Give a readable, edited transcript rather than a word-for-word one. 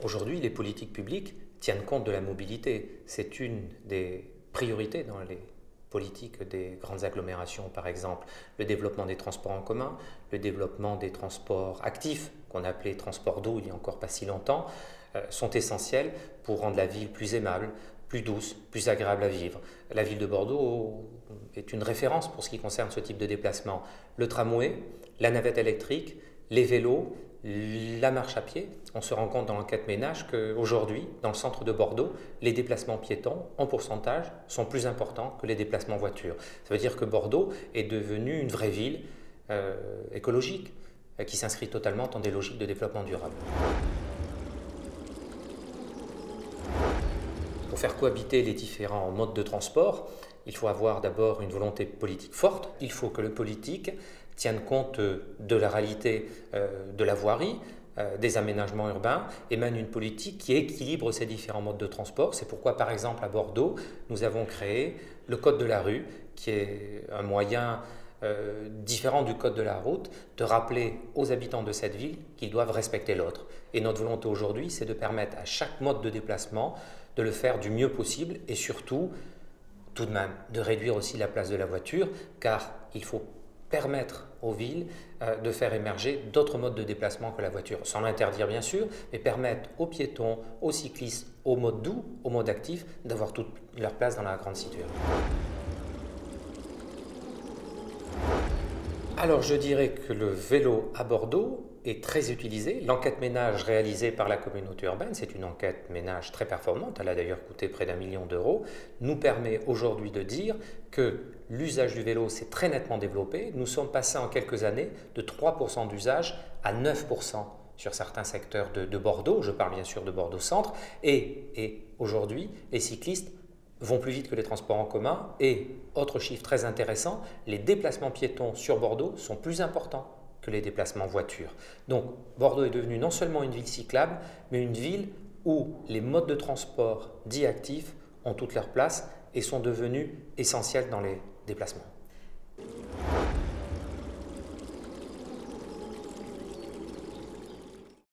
Aujourd'hui, les politiques publiques tiennent compte de la mobilité. C'est une des priorités dans les politiques des grandes agglomérations, par exemple. Le développement des transports en commun, le développement des transports actifs, qu'on appelait transports doux il n'y a encore pas si longtemps, sont essentiels pour rendre la ville plus aimable, plus douce, plus agréable à vivre. La ville de Bordeaux est une référence pour ce qui concerne ce type de déplacement. Le tramway, la navette électrique, les vélos, la marche à pied. On se rend compte dans l'enquête ménage qu'aujourd'hui, dans le centre de Bordeaux, les déplacements piétons, en pourcentage, sont plus importants que les déplacements voitures. Ça veut dire que Bordeaux est devenue une vraie ville écologique, qui s'inscrit totalement dans des logiques de développement durable. Pour faire cohabiter les différents modes de transport, il faut avoir d'abord une volonté politique forte. Il faut que le politique tienne compte de la réalité de la voirie, des aménagements urbains, et mène une politique qui équilibre ces différents modes de transport. C'est pourquoi, par exemple, à Bordeaux, nous avons créé le code de la rue, qui est un moyen différent du code de la route, de rappeler aux habitants de cette ville qu'ils doivent respecter l'autre. Et notre volonté aujourd'hui, c'est de permettre à chaque mode de déplacement de le faire du mieux possible et surtout, tout de même, de réduire aussi la place de la voiture, car il faut permettre aux villes de faire émerger d'autres modes de déplacement que la voiture, sans l'interdire bien sûr, mais permettre aux piétons, aux cyclistes, aux modes doux, aux modes actifs, d'avoir toute leur place dans la grande cité. Alors je dirais que le vélo à Bordeaux est très utilisé. L'enquête ménage réalisée par la communauté urbaine, c'est une enquête ménage très performante, elle a d'ailleurs coûté près d'1 million d'euros, nous permet aujourd'hui de dire que l'usage du vélo s'est très nettement développé. Nous sommes passés en quelques années de 3% d'usage à 9% sur certains secteurs de Bordeaux, je parle bien sûr de Bordeaux-Centre, et aujourd'hui les cyclistes vont plus vite que les transports en commun et, autre chiffre très intéressant, les déplacements piétons sur Bordeaux sont plus importants que les déplacements voitures. Donc Bordeaux est devenue non seulement une ville cyclable, mais une ville où les modes de transport dits actifs ont toute leur place et sont devenus essentiels dans les déplacements.